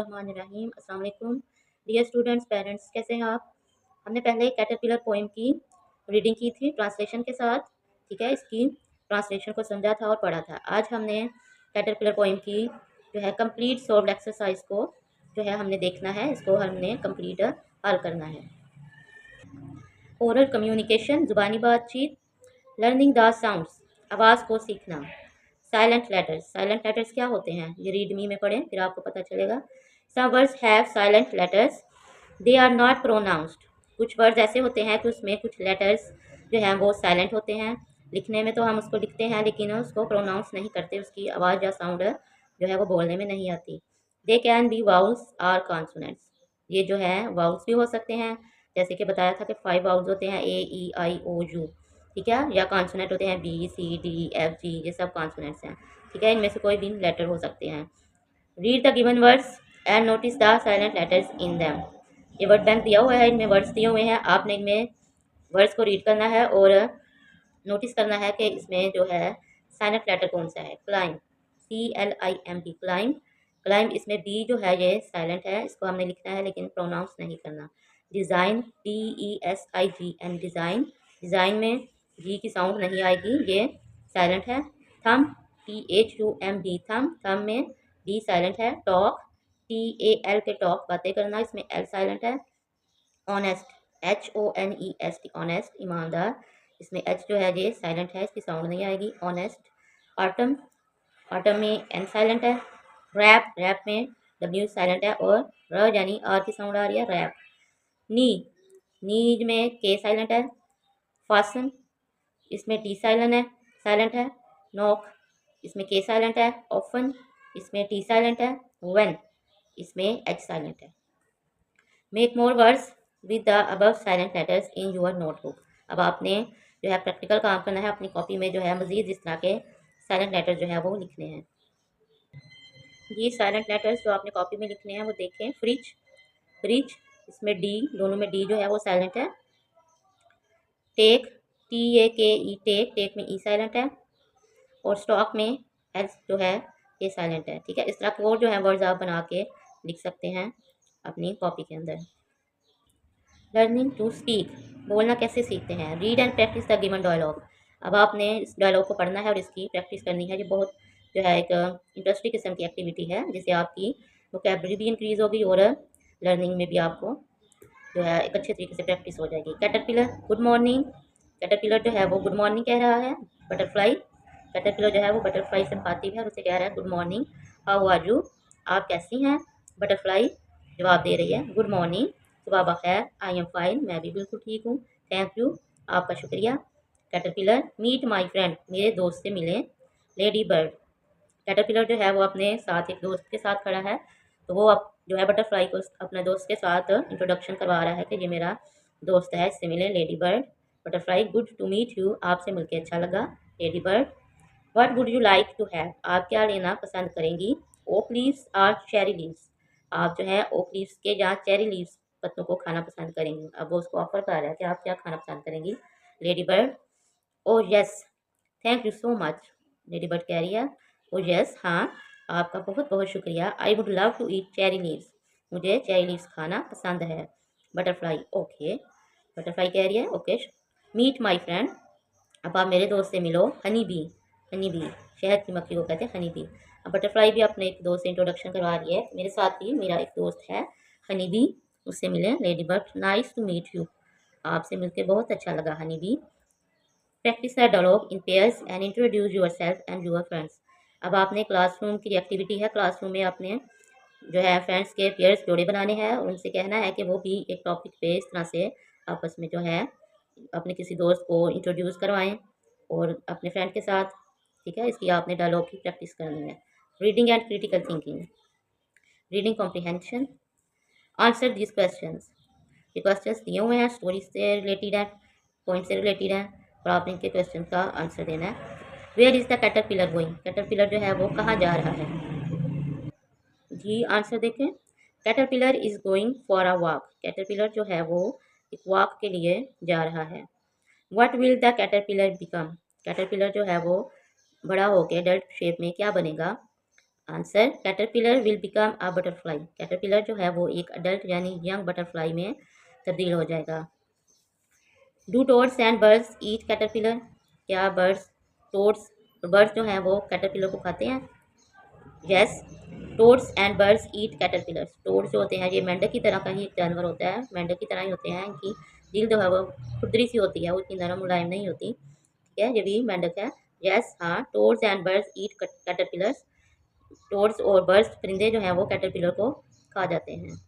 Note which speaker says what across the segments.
Speaker 1: बिस्मिल्लाहिर्रहमानिर्रहीम। अस्सलाम वालेकुम डियर स्टूडेंट्स, पेरेंट्स, कैसे हैं आप। हमने पहले कैटरपिलर पोएम की रीडिंग की थी ट्रांसलेशन के साथ। ठीक है, इसकी ट्रांसलेशन को समझा था और पढ़ा था। आज हमने कैटरपिलर पोएम की जो है कंप्लीट सॉल्व्ड एक्सरसाइज को जो है हमने देखना है, इसको हमने कंप्लीट हल करना है। ओरल कम्युनिकेशन, ज़ुबानी बातचीत। लर्निंग द साउंड्स, आवाज़ को सीखना। साइलेंट लेटर्स, साइलेंट लेटर्स क्या होते हैं ये रीड मी में पढ़ें, फिर आपको पता चलेगा। Some words have silent letters, they are not pronounced. कुछ वर्ड्स ऐसे होते हैं कि उसमें कुछ लेटर्स जो हैं वो साइलेंट होते हैं। लिखने में तो हम उसको लिखते हैं लेकिन उसको प्रोनाउंस नहीं करते, उसकी आवाज़ या साउंड जो है वो बोलने में नहीं आती। They can be vowels or consonants, ये जो है वाउल्स भी हो सकते हैं, जैसे कि बताया था कि 5 वाउल्स होते हैं, ए ई आई ओ यू। ठीक है, या कॉन्सोनेंट होते हैं B C D F G, ये सब कॉन्सोनेंट्स हैं। ठीक है, इनमें से कोई भी लेटर हो सकते हैं। Read the given words and notice the silent letters in them. ये वर्ड बैंक दिया हुआ है, इनमें वर्ड्स दिए हुए हैं, आपने इनमें वर्ड्स को रीड करना है और नोटिस करना है कि इसमें जो है साइलेंट लेटर कौन सा है। Climb, CLIMB, climb. क्लाइम, इसमें बी जो है ये साइलेंट है, इसको हमने लिखना है लेकिन प्रोनाउंस नहीं करना। Design, DESIGN, design. डिज़ाइन में जी की साउंड नहीं आएगी, ये साइलेंट है। थम, THUMB, थम। थम में डी साइलेंट है। टॉक, TAL के टॉक, बातें करना, इसमें एल साइलेंट है। ऑनेस्ट, HONEST, ऑनेस्ट, ईमानदार, इसमें एच जो है ये साइलेंट है, इसकी साउंड नहीं आएगी। ऑनेस्ट। ऑटम, ऑटम में एन साइलेंट है। रैप, रैप में डब्ल्यू साइलेंट है और र यानी आर की साउंड आ रही है, रैप। नी, नी में के साइलेंट है। फासन, इसमें टी साइलेंट है, साइलेंट है। नॉक, इसमें के साइलेंट है। ऑफन, इसमें टी साइलेंट है। व्हेन, इसमें एच साइलेंट है। Make more words with the above silent letters in your notebook. अब आपने जो है प्रैक्टिकल काम करना है, अपनी कॉपी में जो है मज़ीद इस तरह के साइलेंट लेटर जो है वो लिखने हैं। ये साइलेंट लेटर्स जो आपने कॉपी में लिखने हैं वो देखें। फ्रिज, फ्रिज, इसमें डी, दोनों में डी जो है वो साइलेंट है। टेक, TAKE, टेक, टेक में ई साइलेंट है। और स्टॉक में एल जो है ये साइलेंट है। ठीक है, इस तरह के और जो है वर्ड्स आप बना के लिख सकते हैं अपनी कॉपी के अंदर। लर्निंग टू स्पीक, बोलना कैसे सीखते हैं। Read and practise the given dialogue. अब आपने इस डायलॉग को पढ़ना है और इसकी प्रैक्टिस करनी है। ये बहुत जो है एक इंटरेस्टिंग किस्म की एक्टिविटी है, जिससे आपकी वोकैबलरी भी इंक्रीज़ होगी और लर्निंग में भी आपको जो है एक अच्छे तरीके से प्रैक्टिस हो जाएगी। Caterpillar, good morning. कैटरपिलर जो है वो गुड मॉर्निंग कह रहा है। बटरफ्लाई, कैटरपिलर जो है वो बटरफ्लाई से मुखातिब है और उसे कह रहा है good morning, how are you, आप कैसी हैं। बटरफ्लाई जवाब दे रही है गुड मॉर्निंग, सुबह बखैर, आई एम फाइन, मैं भी बिल्कुल ठीक हूँ, थैंक यू, आपका शुक्रिया। कैटरपिलर, मीट माई फ्रेंड, मेरे दोस्त से मिलें। लेडी बर्ड, कैटरपिलर जो है वो अपने साथ एक दोस्त के साथ खड़ा है, तो वो अब जो है बटरफ्लाई को अपने दोस्त के साथ इंट्रोडक्शन करवा रहा है कि ये मेरा दोस्त है, इससे मिले। Ladybird, butterfly, good to meet you, आपसे मिलकर अच्छा लगा। Ladybird, what would you like to have, आप क्या लेना पसंद करेंगी। Oak leaves or cherry leaves, आप जो है ओक लीव्स के या चेरी लीव्स पत्तों को खाना पसंद करेंगी। अब वो उसको ऑफर कर रहा है कि आप क्या खाना पसंद करेंगी। Lady bird, O yes, thank you so much, lady bird कह रही है ओ यस, हाँ, आपका बहुत बहुत शुक्रिया। I would love to eat cherry leaves, मुझे चेरी लीव्स खाना पसंद है। बटरफ्लाई, ओके, बटरफ्लाई कह रही है ओके। मीट माई फ्रेंड, अब आप मेरे दोस्त से मिलो। हनी बी, हनी बी, शहद की मक्खी को कहते हैं हनी बी। अब बटरफ्लाई भी अपने एक दोस्त से इंट्रोडक्शन करवा रही है, मेरे साथ भी मेरा एक दोस्त है हनी बी, उससे मिले। Ladybird, nice to meet you, आपसे मिलकर बहुत अच्छा लगा honey bee. Practice the dialogue in pairs and introduce yourself and your friends. अब आपने क्लासरूम की एक्टिविटी है, क्लासरूम में आपने जो है फ्रेंड्स के पेयर्स जोड़े बनाने हैं और उनसे कहना है कि वो भी एक टॉपिक पे इस तरह से आपस में जो है अपने किसी दोस्त को इंट्रोड्यूस करवाएं और अपने फ्रेंड के साथ। ठीक है, इसकी आपने डायलॉग की प्रैक्टिस करनी है। Reading and critical thinking, reading comprehension, answer this questions. ये क्वेश्चंस दिए हुए हैं, स्टोरी से रिलेटेड है, पॉइंट से रिलेटेड है और आपने इनके क्वेश्चन का आंसर देना है। Where is the caterpillar going, caterpillar जो है वो कहाँ जा रहा है। जी आंसर देखें, caterpillar is going for a walk, caterpillar जो है वो एक वॉक के लिए जा रहा है। What will the caterpillar become, caterpillar जो है वो बड़ा होकर एडल्ट शेप में क्या बनेगा। Answer, caterpillar will become a butterfly. Caterpillar जो है वो एक अडल्ट यानी यंग बटरफ्लाई में तब्दील हो जाएगा। Do toads and birds eat caterpillar? क्या टोड्स और बर्ड्स जो हैं वो कैटरपिलर को खाते हैं? Yes, toads and birds eat caterpillars. Toads जो होते हैं ये मेंढक की तरह का ही एक जानवर होता है, मेंढक की तरह ही होते हैं। इनकी जिल्द जो है वो खुरदरी सी होती है, वो इतनी नरम मुलायम नहीं होती। ठीक है, ये भी मेंढक है। यस, हाँ, toads and birds eat caterpillars. Toads और बर्ड्स परिंदे जो हैं वो कैटरपिलर को खा जाते हैं।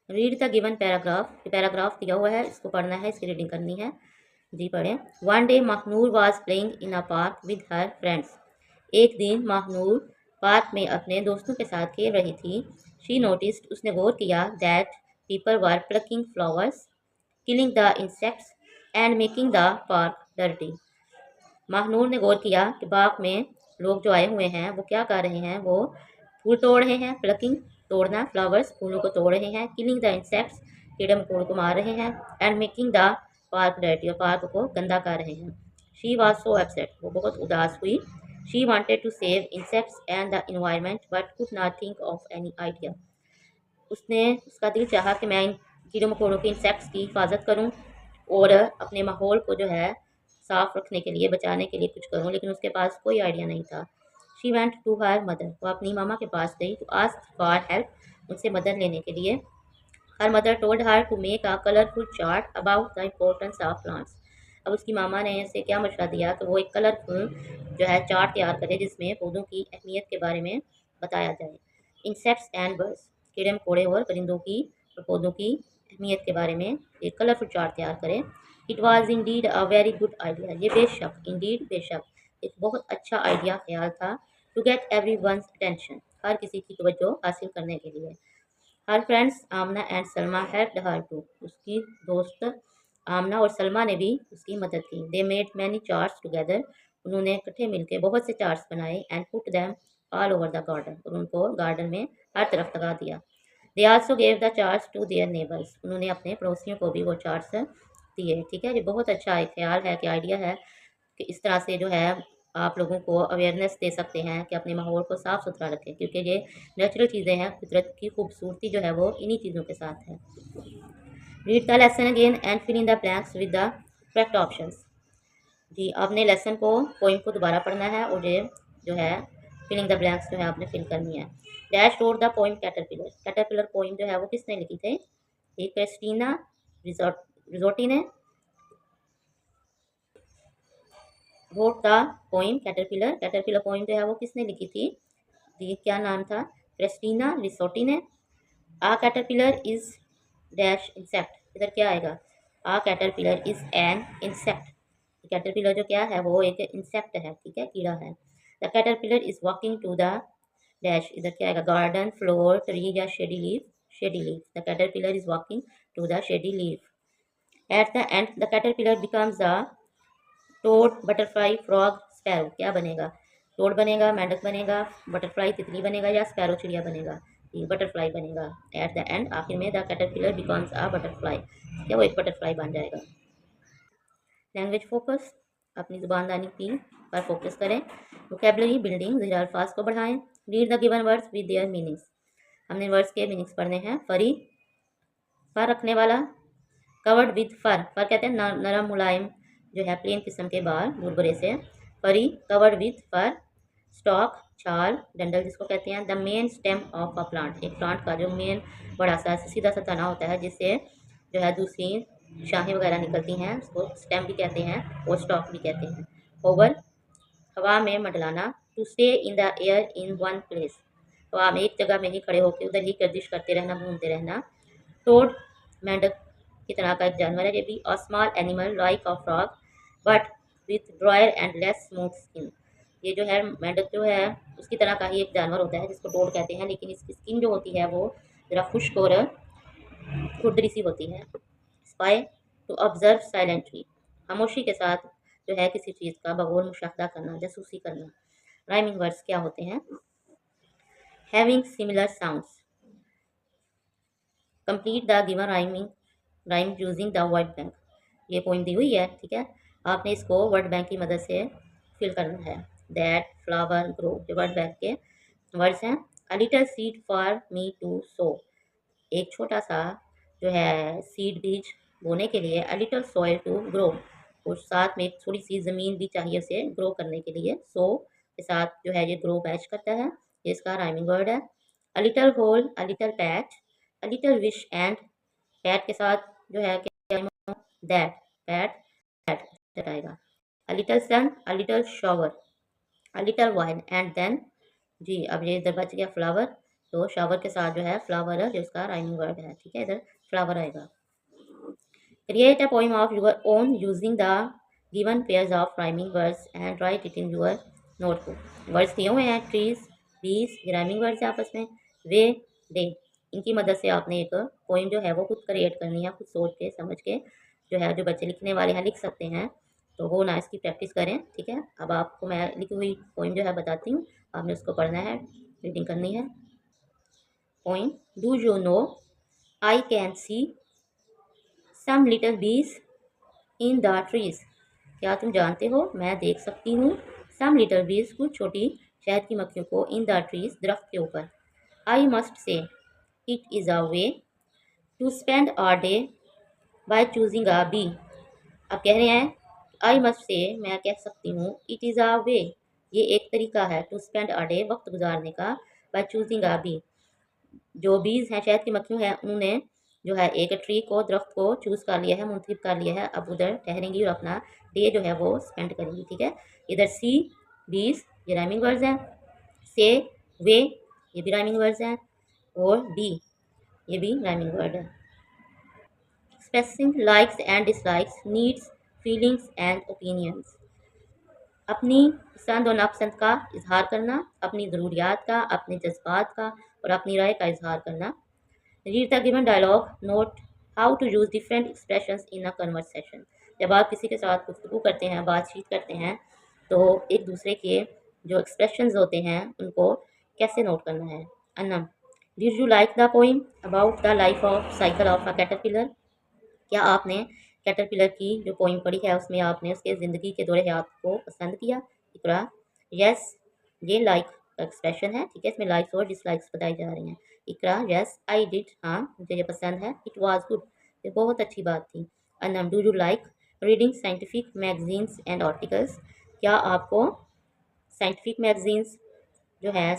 Speaker 1: Read the given paragraph. Paragraph दिया हुआ है, इसको पढ़ना है, इसकी रीडिंग करनी है। जी पढ़ें। One day Mahnoor was playing in a park with her friends. एक दिन महानूर पार्क में अपने दोस्तों के साथ खेल रही थी। शी नोटिस्ड, उसने गौर किया, that people were plucking flowers, killing the insects and making the park dirty. Mahnoor ने गौर किया कि बाग में लोग जो आए हुए हैं वो क्या कर रहे हैं, वो फूल तोड़ रहे हैं, प्लकिंग तोड़ना, फ्लावर्स फूलों को तोड़ रहे हैं, किलिंग द इंसेक्ट्स कीड़े मकोड़ों को मार रहे हैं, and making the park dirty और पार्क को गंदा कर रहे हैं। शी वॉज सो अपसेट, वो बहुत उदास हुई। She wanted to save insects and the environment but could not think of any idea. उसका दिल चाहा कि मैं इन कीड़ों मकोड़ों के इंसेक्ट्स की हिफाजत करूं और अपने माहौल को जो है साफ रखने के लिए, बचाने के लिए कुछ करूं, लेकिन उसके पास कोई आइडिया नहीं था। She went to her mother, वो अपनी मामा के पास गई तो आस्क फॉर हेल्प, उनसे मदद लेने के लिए। Her mother told her to make a colourful chart about the importance of plants. अब उसकी मामा ने उसे क्या मशवरा दिया कि वो एक कलरफुल जो है चार्ट तैयार करे जिसमें पौधों की अहमियत के बारे में बताया जाए। इंसेक्ट्स एंड बर्ड्स, कीड़े मकोड़े और परिंदों की और पौधों की अहमियत के बारे में एक कलरफुल चार्ट तैयार करें। It was indeed a very good idea, ये बेशक, इंडीड बेशक, एक बहुत अच्छा आइडिया ख्याल था। To get everyone's attention, हर किसी की तवज्जो हासिल करने के लिए। Her friends Amna and Salma helped her too, उसकी दोस्त आमना और सलमा ने भी उसकी मदद की। They made many charts together, उन्होंने इकट्ठे मिलकर बहुत से चार्ट्स बनाए। And put them all over the garden, और उनको गार्डन में हर तरफ लगा दिया। They also gave the charts to their neighbours, उन्होंने अपने पड़ोसियों को भी वो चार्ट्स दिए। ठीक है, ये बहुत अच्छा एक ख्याल है कि आइडिया है कि इस तरह से जो है आप लोगों को अवेयरनेस दे सकते हैं कि अपने माहौल को साफ़ सुथरा रखें, क्योंकि ये नेचुरल चीज़ें हैं, कुदरत की खूबसूरती जो है वो इन्हीं चीज़ों के साथ है। Read the lesson again and fill in the blanks with the correct options. जी, आपने लेसन को, पोइम को दोबारा पढ़ना है और ये जो है फिलिंग द ब्लैंक्स जो है आपने फिल करनी है। Dash road the poem caterpillar. Caterpillar poem जो है वो किसने लिखी थी? ये क्रिस्टीना रिजोटी ने wrote the poem caterpillar. Caterpillar poem जो है वो किसने लिखी थी? ये क्या नाम था? क्रिस्टीना रिसोटी ने। A caterpillar is dash insect, इधर क्या आएगा? A caterpillar is an insect. Caterpillar जो क्या है वो एक इंसेक्ट है, ठीक है, कीड़ा है। The caterpillar is walking to the dash, इधर क्या आएगा? गार्डन, फ्लोर, ट्री या shady leaf? Shady leaf. The caterpillar is walking to the shady leaf. At the end the caterpillar becomes the toad, butterfly, frog, sparrow. क्या बनेगा? Toad बनेगा, मेंढक बनेगा, butterfly तितली बनेगा, या स्पैरो चिड़िया बनेगा? ये बटरफ्लाई बनेगा। एट द एंड, आखिर में, the caterpillar becomes a butterfly, क्या वो एक बटरफ्लाई बन जाएगा। लैंग्वेज फोकस, अपनी ज़ुबानदानी की पर फोकस करें। वोकेबलरी बिल्डिंग, ज़रा अल्फाज को बढ़ाएं। Read the given words with their meanings, हमने वर्ड्स के मीनिंग्स पढ़ने हैं। फरी, फर रखने वाला। कवर्ड विद फर, फर कहते हैं नरम मुलायम जो है प्लेन किस्म के बाल बुरबुरे से। फरी, कवर्ड विद फर। स्टॉक, छाल, डंडल जिसको कहते हैं। The main stem of a plant, एक प्लांट का जो मेन बड़ा सा सीधा सा तना होता है जिससे जो है दूसरी शाखें वगैरह निकलती हैं, उसको स्टेम भी कहते हैं और स्टॉक भी कहते हैं। होवर, हवा में मंडलाना। To stay in the air in one place, हवा में एक जगह में ही खड़े होकर उधर ही गर्दिश करते रहना, घूमते रहना। टोड, मेंढक की तरह का एक जानवर है ये भी। A small animal like a frog but with dryer and less smooth skin, ये जो है मेंढक जो है उसकी तरह का ही एक जानवर होता है जिसको टोड कहते हैं, लेकिन इसकी स्किन जो होती है वो ज़रा खुश्क और खुरदरी सी होती है। स्पाई, टू ऑब्जर्व साइलेंटली, खामोशी के साथ जो है किसी चीज़ का बगौर मुशाहदा करना, जासूसी करना। राइमिंग वर्ड्स क्या होते हैं? Having similar sounds. Complete the given rhyme using the word bank, ये पोइम दी हुई है, ठीक है, आपने इसको वर्ड बैंक की मदद से फिल करना है। दैट, फ्लावर, ग्रो, ये वर्ड बैंक के वर्ड्स हैं a little seed for me to sow, एक छोटा सा जो है सीड बीज बोने के लिए, a little soil to grow, और साथ में एक थोड़ी सी ज़मीन भी चाहिए उसे ग्रो करने के लिए, सो के साथ जो है ये ग्रो मैच करता है, ये इसका राइमिंग वर्ड है। A little hole, a little patch, a little wish and pat के साथ जो है दैट, पैट दैट आएगा। A little sun, a little shower, a little vine and then, जी अब ये इधर बच गया फ्लावर, तो शावर के साथ जो है फ्लावर है जो इसका राइमिंग वर्ड है, ठीक है, इधर फ्लावर आएगा। Create a poem of your own using the given pairs of rhyming words and right it in your notebook. Words दिए हुए हैं ट्रीज, बीज, ये राइमिंग वर्ड्स है आपस में, वे, दे, इनकी मदद से आपने एक पोइम जो है वो खुद क्रिएट करनी है, खुद सोच के समझ के, जो है जो बच्चे लिखने वाले हैं लिख सकते हैं, तो वो ना इसकी प्रैक्टिस करें, ठीक है। अब आपको मैं लिखी हुई पोइम जो है बताती हूँ, आपने उसको पढ़ना है, रीडिंग करनी है। Poem, do you know I can see some little bees in the trees, क्या तुम जानते हो मैं देख सकती हूँ सम लिटिल बीज, कुछ छोटी शहद की मक्खियों को, इन द ट्रीज, दरख्त के ऊपर। I must say it is a way to spend our day by choosing a bee, अब कह रहे हैं आई मस्ट से, मैं कह सकती हूँ, इट इज़ अ वे, ये एक तरीका है, टू स्पेंड अ डे, वक्त गुजारने का, बाय चूजिंग अ बी, जो बीज हैं शहद की मक्खियों हैं उन्होंने जो है एक ट्री को, दरख्त को चूज़ कर लिया है, मुंतखब कर लिया है, अब उधर ठहरेंगी और अपना डे जो है वो स्पेंड करेंगी, ठीक है। इधर सी, बीज, ये राइमिंग वर्ड्स हैं, से, वे, ये भी राइमिंग वर्ड्स हैं, और बी, ये भी राइमिंग वर्ड है। Expressing likes and dislikes, needs, feelings and opinions, अपनी पसंद और नापसंद का इजहार करना, अपनी ज़रूरियात का, अपने जज्बात का और अपनी राय का इजहार करना। Read the given dialogue, note how to use different expressions in a conversation, जब आप किसी के साथ गुफ्तगू करते हैं, बातचीत करते हैं, तो एक दूसरे के जो एक्सप्रेशंस होते हैं उनको कैसे नोट करना है। Annam, did you like the poem about the life of cycle of a caterpillar, क्या आपने कैटरपिलर की जो पोइम पढ़ी है उसमें आपने उसके ज़िंदगी के दौरे हयात को पसंद किया। इकरा, यस, ये लाइक का एक्सप्रेशन है, ठीक है, इसमें लाइक्स और डिसलाइक्स बताई जा रही हैं। इकरा, यस आई डिड, हाँ मुझे ये पसंद है। इट वाज गुड, ये बहुत अच्छी बात थी। Anam, do you like reading scientific magazines and articles, क्या आपको साइंटिफिक मैगजीन्स जो है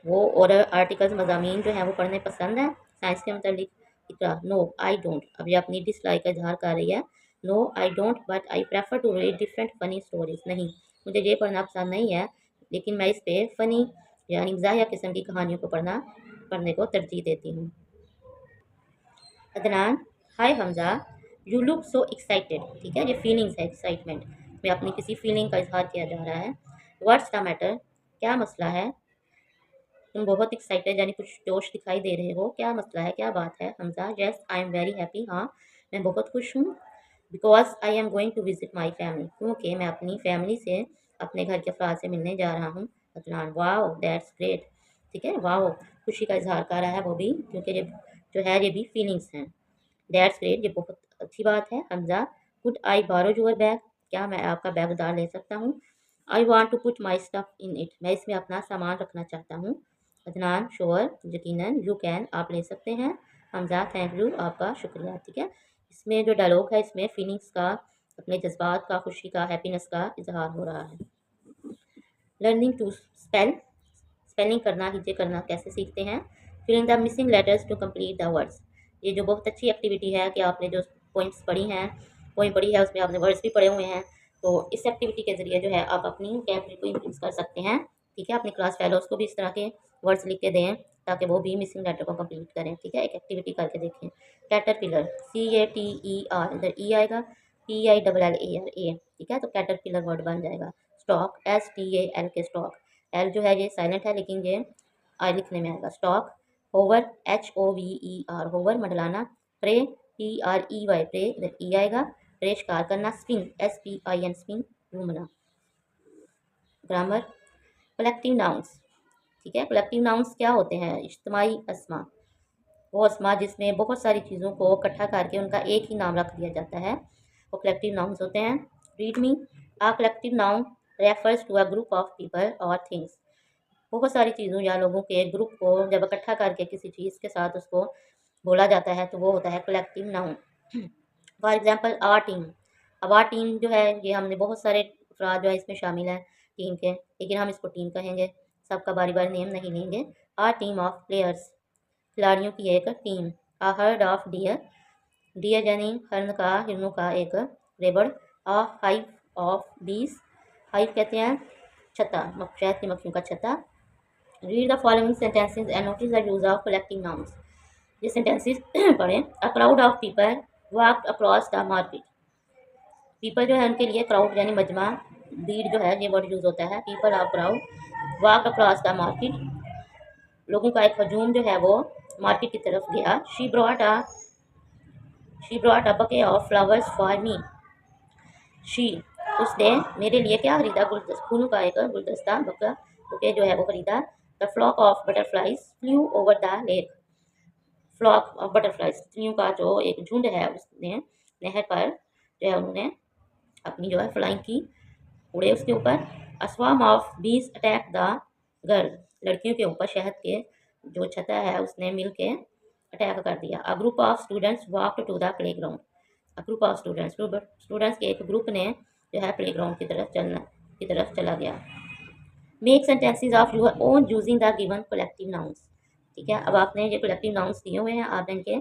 Speaker 1: वो और आर्टिकल्स, मज़ामीन जो हैं वो पढ़ने पसंद है साइंस के मतलब। इकरा, नो आई डोंट, अब ये अपनी डिसलाइक का इजहार कर रही है। No I don't but I prefer to read different funny stories, नहीं मुझे ये पढ़ना पसंद नहीं है, लेकिन मैं इस पे फ़नी यानी मज़ाहिया किस्म की कहानियों को पढ़ने को तरजीह देती हूँ। Adnan, hi Hamza, you look so excited, ठीक है, ये फीलिंग्स है, एक्साइटमेंट में अपनी किसी फीलिंग का इजहार किया जा रहा है। व्हाट्स द मैटर, क्या मसला है, तुम बहुत एक्साइटेड यानी कुछ जोश दिखाई दे रहे हो, क्या मसला है, क्या बात है। Hamza, yes I am very happy, हाँ मैं बहुत खुश हूँ। Because I am going to visit my family, क्योंकि मैं अपनी फैमिली से, अपने घर के अफराद से मिलने जा रहा हूँ। अदनान, वाओ दैट्स ग्रेट, ठीक है, वाओ खुशी का इजहार कर रहा है वो भी, क्योंकि ये जो है ये भी फीलिंग्स हैं। दैट्स ग्रेट, ये बहुत अच्छी बात है। हमजा, कुड आई बारो योर बैग, क्या मैं आपका बैग उधार ले सकता हूँ। I want to put my stuff in it, मैं इसमें अपना सामान रखना चाहता हूँ। अदनान, श्योर, यकीनन, यू कैन, आप ले सकते हैं। हमजा, थैंक यू, आपका शुक्रिया, ठीक है। इसमें जो डायलॉग है इसमें फीलिंग्स का, अपने जज्बात का, खुशी का, हैप्पीनेस का इजहार हो रहा है। लर्निंग टू स्पेल, स्पेलिंग करना, हिज्जे करना कैसे सीखते हैं। Filling the missing letters to complete the words, ये जो बहुत अच्छी एक्टिविटी है कि आपने जो पोइम्स पढ़ी हैं, पोइम पढ़ी है उसमें आपने वर्ड्स भी पढ़े हुए हैं, तो इस एक्टिविटी के ज़रिए जो है आप अपनी वोकैबुलरी को इंक्रीज कर सकते हैं, ठीक है। अपनी क्लास फेलोज़ को भी इस तरह के वर्ड्स लिख के दें ताकि वो भी मिसिंग लेटर को कंप्लीट करें, ठीक है। एक एक्टिविटी करके देखें। कैटरपिलर, CATER, इधर ई आएगा, PILLAR, ए, ठीक है, तो कैटरपिलर वर्ड बन जाएगा। स्टॉक, STAL के स्टॉक, एल जो है ये साइलेंट है लेकिन ये आई लिखने में आएगा। स्टॉक, होवर, HOVER, होवर मंडलाना। प्रे, PREY, प्रे, इधर ई आएगा। प्रे शिकार करना। स्पिन, SPIN, स्पिन, घूमना। ग्रामर, कलेक्टिव नाउन्स, ठीक है, कलेक्टिव नाउन्स क्या होते हैं, इज्तिमाई अस्मा, वो अस्मा जिसमें बहुत सारी चीज़ों को इकट्ठा करके उनका एक ही नाम रख दिया जाता है, वो कलेक्टिव नाउन्स होते हैं। Read me, a collective noun refers to a group of people और थिंग्स, बहुत सारी चीज़ों या लोगों के ग्रुप को जब इकट्ठा करके किसी चीज़ के साथ उसको बोला जाता है तो वो होता है collective noun. For example our team. अब आवर टीम जो है ये हमने बहुत सारे अफराद जो है इसमें शामिल हैं टीम के, लेकिन हम इसको टीम कहेंगे, सबका बारी बारी नेम नहीं लेंगे। आवर टीम ऑफ प्लेयर्स, खिलाड़ियों की एक टीम। A herd of deer, deer यानी हिरणों का एक रेबड़। A hive of bees, hive कहते हैं छत्ता, शहद की मक्खियों का छत्ता। Read the following sentences and notice the use of collective nouns। ये sentences पढ़ें। A crowd of people walked across the market। people जो है उनके लिए crowd यानी मजमा, भीड़ जो है ये वर्ड यूज होता है। people of crowd walked across the market, लोगों का एक हजूम जो है वो मार्केट की तरफ गया। She brought a buquet of flowers for me। She, उसने मेरे लिए क्या खरीदा, फूलों का एक गुलदस्ता, बुके जो है वो खरीदा। The flock of butterflies flew over the lake. Flock of butterflies, तितलियों का जो एक झुंड है उसने नहर पर जो है उन्होंने अपनी जो है फ्लाइंग की, उड़े उसके ऊपर। अ स्वार्म ऑफ बीज अटैक द गर्ल, लड़कियों के ऊपर शहद के जो छता है उसने मिल के अटैक कर दिया। A group of students walked to the playground. A group of students के एक ग्रुप ने जो है प्ले ग्राउंड की तरफ चला गया। Make sentences of your own using the given collective nouns. ठीक है, अब आपने ये कलेक्टिव नाउन्स दिए हुए हैं, आपने इनके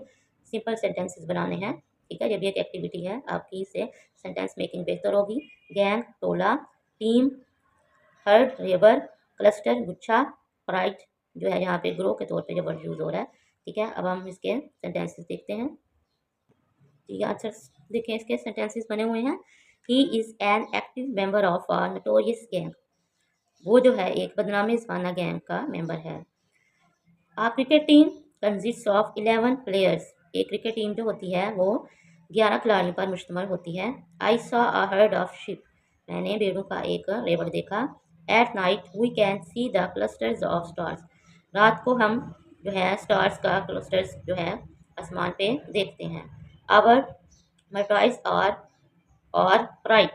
Speaker 1: सिंपल सेंटेंसेस बनाने हैं। ठीक है, ये भी एक एक्टिविटी है आपकी, इससे सेंटेंस मेकिंग बेहतर होगी। गैंग टोला, टीम हर्ड रेबर, क्लस्टर गुच्छा, प्राइड जो है यहाँ पे ग्रो के तौर पे जो वर्ड यूज हो रहा है। ठीक है, अब हम इसके सेंटेंसेस देखते हैं। ठीक है, आंसर देखें, इसके सेंटेंसेस बने हुए हैं। He is an active member of a notorious gang, वो जो है एक बदनामी जमाना गैंग का मेंबर है। A cricket team consist of 11 players, एक क्रिकेट टीम जो होती है वो 11 खिलाड़ियों पर मुश्तमिल होती है। I saw a herd of sheep, मैंने भेड़ों का एक रेवड़ देखा। At night we can see the clusters of stars, रात को हम जो है स्टार्स का क्लस्टर्स जो है आसमान पे देखते हैं। आवर मर्टाइज और प्राइड,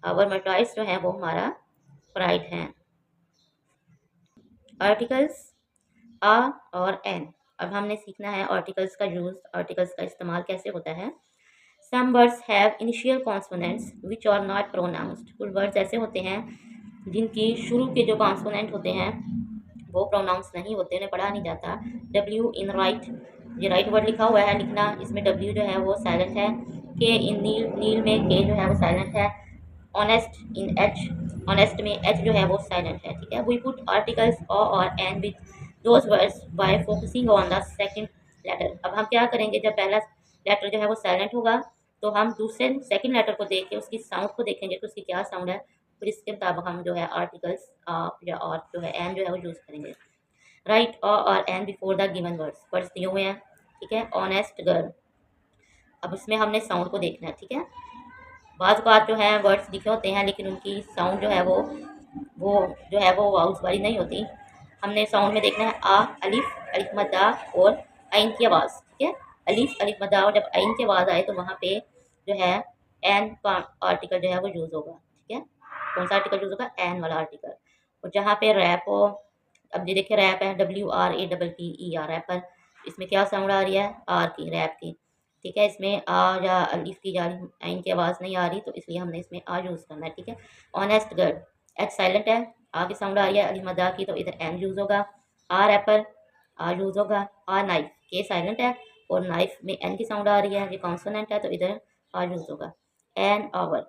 Speaker 1: आवर मर्टाइज जो है वो हमारा प्राइड है। आर्टिकल्स आ और एन, अब हमने सीखना है आर्टिकल्स का यूज़, आर्टिकल्स का इस्तेमाल कैसे होता है। Some words have initial consonants which are not pronounced, कुछ वर्ड्स ऐसे होते हैं जिनकी शुरू के जो कॉन्सोनेंट होते हैं वो प्रोनाउंस नहीं होते, उन्हें पढ़ा नहीं जाता। डब्ल्यू इन राइट, ये राइट वर्ड लिखा हुआ है, लिखना इसमें डब्ल्यू जो है वो साइलेंट है। के इन नील, नील में के जो है वो साइलेंट है। ऑनेस्ट इन एच, ऑनेस्ट में एच जो है वो साइलेंट है। ठीक है, वी पुट आर्टिकल्स और an with those words by focusing on the second letter. अब हम क्या करेंगे, जब पहला लेटर जो है वो साइलेंट होगा तो हम दूसरे सेकंड लेटर को देख के उसकी साउंड को देखेंगे कि उसकी क्या साउंड है, फिर इसके मुताबिक हम जो है आर्टिकल्स या और जो है एन जो है वो यूज़ करेंगे। राइट और an before the given words, words दिए हुए हैं। ठीक है, ऑनेस्ट गर्ल, अब इसमें हमने साउंड को देखना है। ठीक है, बाज़ बात जो है वर्ड्स लिखे होते हैं लेकिन उनकी साउंड जो है वो जो है वो वाउस वाली नहीं होती। हमने साउंड में देखना है आ, अलिफ, अलिफ मद्दा और आइन की आवाज़। ठीक है, अलिफ, अलिफ मद्दा, और जब आइन की आवाज़ आए तो वहाँ पे जो है एन का आर्टिकल जो है वो यूज़ होगा। ठीक है, कौन सा आर्टिकल यूज़ होगा, एन वाला आर्टिकल। और जहाँ पे रैप हो, अब ये देखिए रैप है, WRAPPER रैपर, इसमें क्या साउंड आ रही है, आर की, रैप की। ठीक है, इसमें आ या अलिफ की या आइन की आवाज़ नहीं आ रही तो इसलिए हमने इसमें आ यूज़ करना है। ठीक है, ऑनेस्ट गर्ल, एच साइलेंट है, आ की साउंड आ रही है अली मदा की तो इधर एन यूज़ होगा। आ रैपर, आ यूज़ होगा। आ नाइफ, के साइलेंट है और नाइफ में एन की साउंड आ रही है, ये कॉन्सोनेंट है तो इधर आ यूज़ होगा। एन आवर,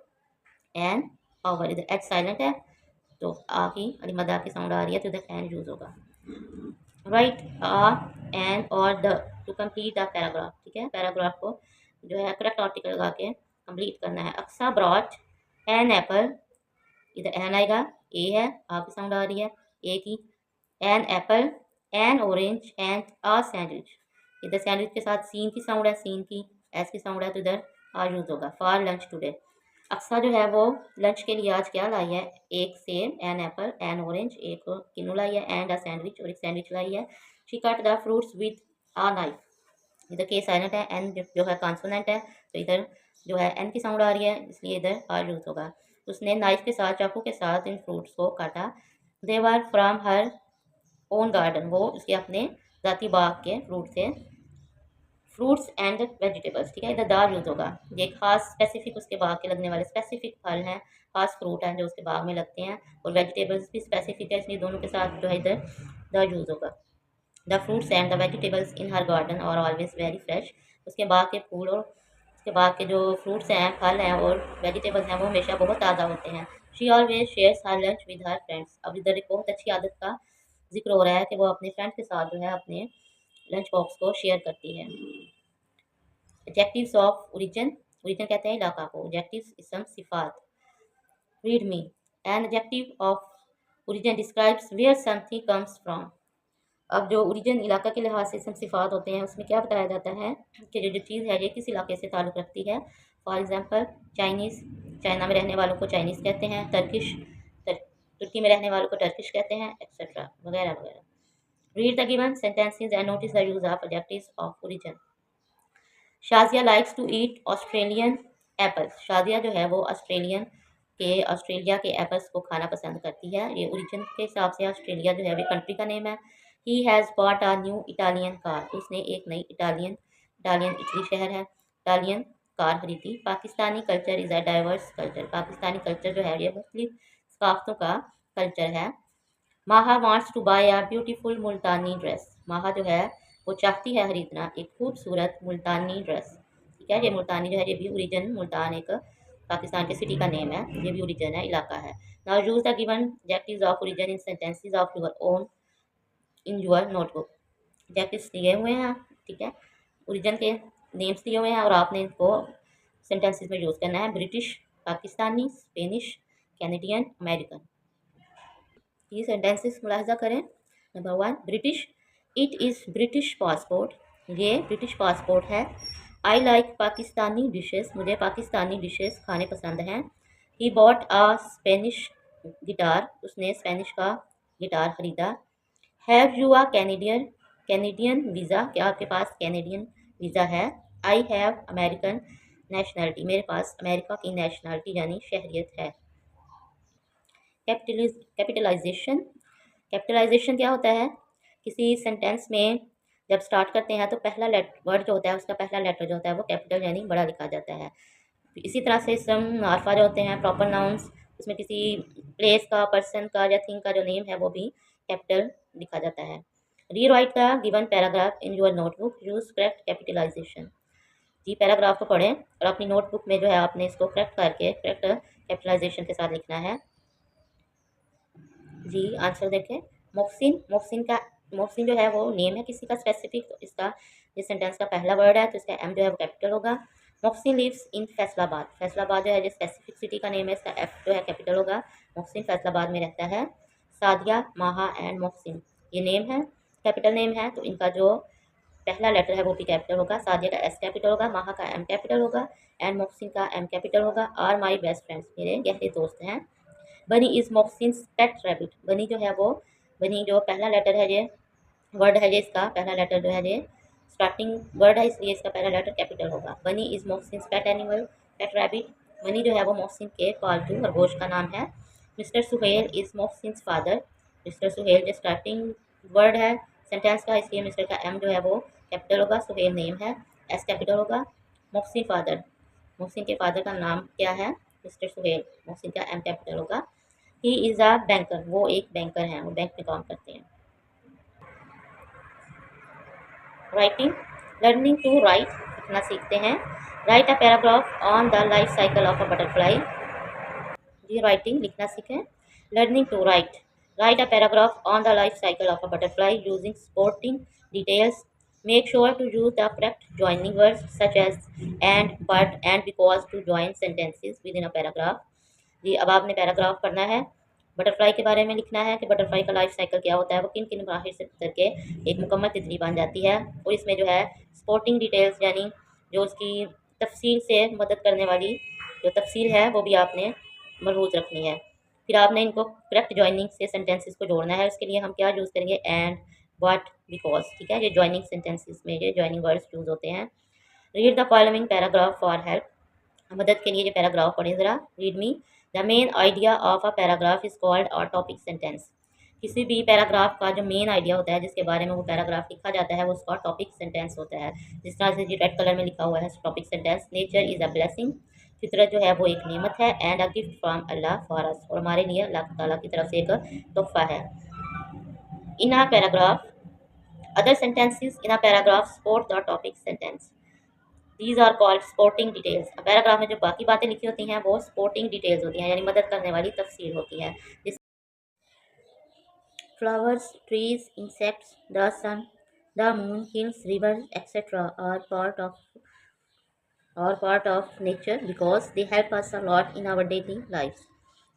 Speaker 1: एन आवर, इधर एच साइलेंट है तो आ की अली मदा की साउंड आ रही है तो इधर एन यूज़ होगा। राइट आ, एन और the two complete the paragraph. ठीक है, पैराग्राफ को जो है करेक्ट आर्टिकल लगा के कंप्लीट करना है। अक्सा ब्रॉट एन एप्पल, इधर एन आएगा, ए है, आपकी साउंड आ रही है ए की। An apple, an orange and a sandwich, इधर सैंडविच के साथ सीन की साउंड है, सीन की, एस की साउंड है तो इधर आ यूज़ होगा। फॉर लंच टुडे, अक्सा जो है वो लंच के लिए आज क्या लाई है, एक सेब, एन एप्पल, एन ऑरेंज, एक किन्नू लाई है, एंड अ सैंडविच, और एक सैंडविच लाई है। She cut the fruits with a knife, इधर के साइलेंट है, एन जो है कॉन्सोनेंट है तो इधर जो है एन की साउंड आ रही है इसलिए इधर आर यूज़ होगा। उसने नाइफ के साथ, चाकू के साथ इन फ्रूट्स को काटा। They were from her own garden, वो उसके अपने ज़ाती बाग के फ्रूट थे। फ्रूट्स एंड वेजिटेबल्स, ठीक है, इधर दाल यूज़ होगा। ये खास स्पेसिफिक उसके बाग के लगने वाले स्पेसिफिक फल हैं, खास फ्रूट हैं जो उसके बाग में लगते हैं, और वेजिटेबल्स भी स्पेसिफिक है, इसलिए दोनों के साथ जो है इधर द यूज़ होगा। The fruits and the vegetables in her garden और ऑलवेज वेरी फ्रेश, उसके बाग के फूल और उसके बाग के जो फ्रूट्स हैं, फल हैं और वेजिटेबल्स हैं वो हमेशा बहुत ताज़ा होते हैं। She always shares her lunch with her friends, अब इधर एक बहुत अच्छी आदत का जिक्र हो रहा है कि वो अपने फ्रेंड्स के साथ जो है अपने लंच बॉक्स को शेयर करती है। एडजेक्टिव्स ऑफ ओरिजिन, ओरिजिन कहते हैं इलाका को, एडजेक्टिव्स इसम सिफात। Read me, an adjective of origin describes where something comes from. अब जो ओरिजिन इलाका के लिहाज से इसम सिफात होते हैं उसमें क्या बताया जाता है कि जो जो चीज़ है ये किस इलाके से ताल्लुक़ रखती है। फॉर एग्जांपल चाइनीज़, चाइना में रहने वालों को चाइनीज़ कहते हैं। टर्किश, तुर्की में रहने वालों को टर्किश कहते हैं, एक्सेट्रा वगैरह वगैरह। Read the given sentences and notice the use of adjectives of origin. Shazia likes to eat Australian apples, Shazia जो है वो ऑस्ट्रेलिया के एप्पल्स को खाना पसंद करती है। ये ओरिजिन के हिसाब से ऑस्ट्रेलिया जो है वो कंट्री का नेम है। He has bought a new Italian car, उसने एक नई इटालियन, इटालियन इटली शहर है, इटालियन कार खरीदी। Pakistani culture is a diverse culture, Pakistani culture जो है ये मुख्तलिफ सकाफ़तों का कल्चर है। Maha wants to buy a beautiful Multani dress, Maha जो है वो चाहती है खरीदना एक खूबसूरत मुल्तानी ड्रेस, ठीक है। ये मुल्तानी जो है ये भी ओरिजिन, मुल्तान एक पाकिस्तान के सिटी का नेम है, ये भी ओरिजिन है, इलाका है। Now use the given adjectives of origin in sentences of your own in your notebook. Adjectives दिए हुए हैं, ठीक है, ओरिजिन के नेम्स दिए हुए हैं और आपने इनको सेंटेंसेस में यूज़ करना है। British, Pakistani, Spanish, Canadian, American. ये सेंटेंसेस मुलाहिजा करें। Number 1, British, it is British passport, ये ब्रिटिश पासपोर्ट है। आई लाइक पाकिस्तानी डिशेस, मुझे पाकिस्तानी डिशेस खाने पसंद हैं। He bought a Spanish guitar, उसने स्पेनिश का गिटार ख़रीदा। Have you a Canadian visa, क्या आपके पास कैनेडियन वीज़ा है। आई हैव अमेरिकन नेशनलिटी, मेरे पास अमेरिका की नेशनलिटी यानी शहरियत है। कैपिटलाइजेशन, कैपिटलाइजेशन क्या होता है, किसी सेंटेंस में जब स्टार्ट करते हैं तो पहला वर्ड जो होता है उसका पहला लेटर जो होता है वो कैपिटल यानी बड़ा लिखा जाता है। इसी तरह से सम मार्फा जो होते हैं प्रॉपर नाउन्स, उसमें किसी प्लेस का, पर्सन का या थिंग का जो नेम है वो भी कैपिटल लिखा जाता है। Rewrite the given paragraph in your notebook, use correct capitalisation. जी पैराग्राफ को पढ़ें और अपनी नोटबुक में जो है आपने इसको करेक्ट करके करेक्ट कैपिटलाइजेशन के साथ लिखना है। जी आंसर देखें। मोहसिन, मोहसिन जो है वो नेम है किसी का स्पेसिफिक, तो इसका ये सेंटेंस का पहला वर्ड है तो इसका एम जो है वो कैपिटल होगा। मोहसिन लिव्स इन फैसलाबाद, फैसलाबाद जो है जो स्पेसिफिक सिटी का नेम है, इसका एफ जो है कैपिटल होगा। मोहसिन फैसलाबाद में रहता है। सादिया, माहा एंड मोहसिन, ये नेम है, कैपिटल नेम है, तो इनका जो पहला लेटर है वो भी कैपिटल होगा। सादिया का एस कैपिटल होगा, माहा का एम कैपिटल होगा एंड मोहसिन का एम कैपिटल होगा। आर माई बेस्ट फ्रेंड्स, मेरे गहरे दोस्त हैं। बनी is Mohsin's pet rabbit, bunny जो है वो, बनी जो पहला लेटर है ये वर्ड है, ये इसका पहला लेटर जो है ये स्टार्टिंग वर्ड है इसलिए इसका पहला लेटर कैपिटल होगा। Bunny is Mohsin's pet animal, pet rabbit. Bunny जो है वो मोहसिन के पालतू खरगोश का नाम है। Mister Suhail is Mohsin's father, mister Suhail जो स्टार्टिंग वर्ड है सेंटेंस का, इसलिए मिस्टर का एम जो है वो कैपिटल होगा। सुहेल नेम है, एस कैपिटल होगा। मोहसिन फादर, मोहसिन के फादर का नाम क्या है, मिस्टर सुहेल, मोहसिन का एम कैपिटल होगा। ही इज़ अ बैंकर, वो एक बैंकर हैं, वो बैंक में काम करते हैं। राइटिंग, लर्निंग टू राइट, लिखना सीखते हैं। Write a paragraph on the life cycle of a butterfly, ये राइटिंग लिखना सीखें। Learning to write, write a paragraph on the life cycle of a butterfly using sporting details. Make sure to use the correct joining words such as and, but and because to join sentences within a paragraph. जी अब आपने paragraph पढ़ना है, butterfly के बारे में लिखना है कि बटरफ्लाई का लाइफ साइकिल क्या होता है, वो किन किन मराहिल से गुजर के एक मुकम्मल तितली बन जाती है। और इसमें जो है स्पोर्टिंग डिटेल्स यानी जो उसकी तफसील से मदद करने वाली जो तफसील है वो भी आपने मलहूज़ रखनी है। फिर आपने इनको करेक्ट जॉइनिंग से सेंटेंसेस को जोड़ना है, उसके लिए हम क्या यूज़ करेंगे, एंड, बट, बिकॉज, ठीक है, ये जॉइनिंग सेंटेंसेस में ये जॉइनिंग वर्ड्स यूज़ होते हैं। Read the following paragraph for help, मदद के लिए ये पैराग्राफ पढ़ें ज़रा। Read me, the main idea of a paragraph is called a topic sentence, किसी भी पैराग्राफ का जो मेन आइडिया होता है, जिसके बारे में वो पैराग्राफ लिखा जाता है, वो उसका टॉपिक सेंटेंस होता है। जिस तरह से जो रेड कलर में लिखा हुआ है topic sentence, nature is a blessing, फितरत जो है वो एक नेमत है, and a gift from Allah for us, और हमारे लिए अल्लाह ताला की तरफ से एक तोहफा है। In a paragraph, other sentences in a paragraph support the topic sentence. These are called supporting details. Paragraph में जो बाकी बातें लिखी होती हैं वो supporting details होती हैं, यानी मदद करने वाली तफसील होती है। Flowers, trees, insects, the sun, the moon, hills, rivers, etc. are part of nature because they help us a lot in our daily lives.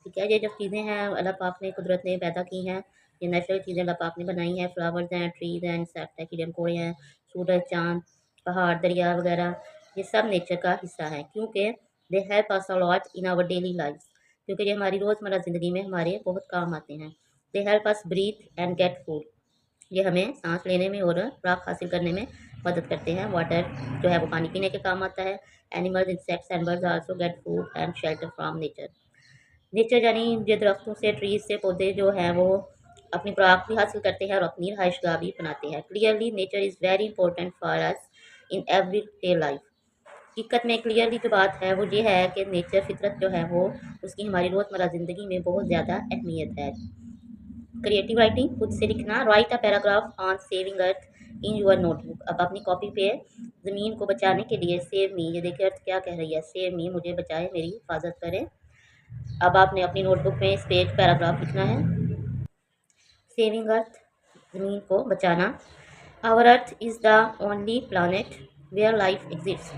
Speaker 1: ठीक है, ये जो चीज़ें हैं अल्लाह पाक ने, कुदरत ने पैदा की हैं, ये नेचुरल चीज़ें अल्लाह पाक ने बनाई हैं। फ्लावर्स हैं, ट्रीज़ हैं, इंसेक्ट है, कीड़े मकोड़े हैं, सूरज, चाँद, पहाड़, दरिया वगैरह, ये सब नेचर का हिस्सा है, क्योंकि they help us a lot in our daily life, क्योंकि ये हमारी रोज़मर्रा ज़िंदगी में हमारे बहुत काम आते हैं। They help us breathe and get food, ये हमें सांस लेने में और खुराक हासिल करने में मदद करते हैं। वाटर जो है वो पानी पीने के काम आता है। Animals, insects and birds also get food and shelter from nature. Nature यानी ये दरख्तों से, ट्रीज से पौधे जो हैं वो अपनी खुराक भी हासिल करते हैं और अपनी रहायशगाह भी बनाते हैं। Clearly nature is very important for us in every day life. हकीकत में क्लियरली जो बात है वो ये है कि नेचर, फितरत जो है वो, उसकी हमारी रोज़मर्रा ज़िंदगी में बहुत ज़्यादा अहमियत है। क्रिएटिव राइटिंग, खुद से लिखना। Right a paragraph on saving earth in your notebook. अब अपनी कॉपी पे ज़मीन को बचाने के लिए सेव मी, ये देखिए अर्थ क्या कह रही है, सेव मी, मुझे बचाए, मेरी हिफाजत करें। अब आपने अपनी नोटबुक में इस पे एक पैराग्राफ लिखना है। सेविंग अर्थ, ज़मीन को बचाना। Our earth is the only planet where life exist.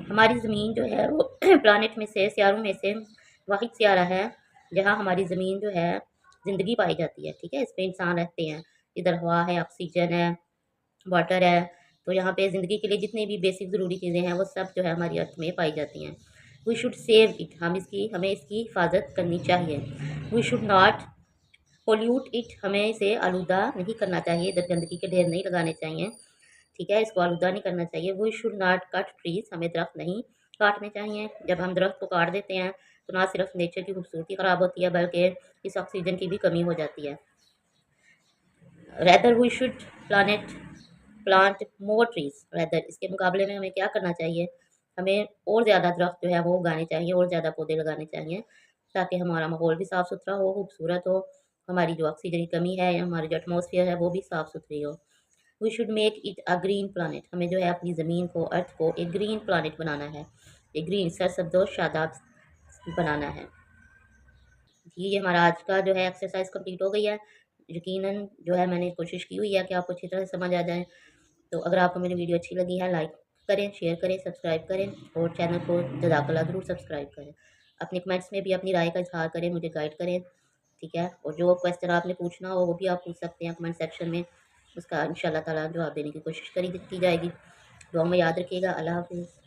Speaker 1: हमारी ज़मीन जो है वो प्लानट में से, सियारों में से वाहिद सियारा है जहाँ हमारी ज़मीन जो है ज़िंदगी पाई जाती है। ठीक है, इस पर इंसान रहते हैं। इधर हवा है, ऑक्सीजन है, वाटर है, तो यहाँ पे ज़िंदगी के लिए जितनी भी बेसिक ज़रूरी चीज़ें हैं वो सब जो है हमारी अर्थ में पाई जाती हैं। वी शुड सेव इट, हमें इसकी हिफाजत करनी चाहिए। We should not pollute it, हमें इसे आलूदा नहीं करना चाहिए, इधर गंदगी के ढेर नहीं लगाने चाहिए। ठीक है, इसको आलूदा नहीं करना चाहिए। We should not cut trees, हमें दरख्त नहीं काटने चाहिए। जब हम दरख्त को काट देते हैं तो ना सिर्फ नेचर की खूबसूरती ख़राब होती है बल्कि इस ऑक्सीजन की भी कमी हो जाती है। Rather we should plant more trees, rather इसके मुकाबले में हमें क्या करना चाहिए, हमें और ज़्यादा दरख्त जो है वो उगाने चाहिए और ज़्यादा पौधे लगाने चाहिए, ताकि हमारा माहौल भी साफ़ सुथरा हो, खूबसूरत हो, हमारी जो ऑक्सीजन की कमी है या हमारी जो एटमॉस्फेयर है वो भी साफ़ सुथरी हो। We should make it a green planet, हमें जो है अपनी ज़मीन को, अर्थ को एक ग्रीन प्लानट बनाना है, एक ग्रीन सरसब्ज़ शादाब बनाना है। जी, ये हमारा आज का जो है एक्सरसाइज कंप्लीट हो गई है। यकीनन जो है मैंने कोशिश की हुई है कि आपको अच्छी तरह से समझ आ जाए। तो अगर आपको मेरी वीडियो अच्छी लगी है, लाइक करें, शेयर करें, सब्सक्राइब करें और चैनल को जज़ाकल्लाह ज़रूर सब्सक्राइब करें। अपने कमेंट्स में भी अपनी राय का इज़हार करें, मुझे गाइड करें। ठीक है, और जो क्वेश्चन आपने पूछना हो वो भी आप पूछ सकते हैं कमेंट सेक्शन में, उसका इंशाल्लाह ताला जवाब देने की कोशिश की जाएगी। दुआ में याद रखिएगा। अल्लाह हाफ़िज़।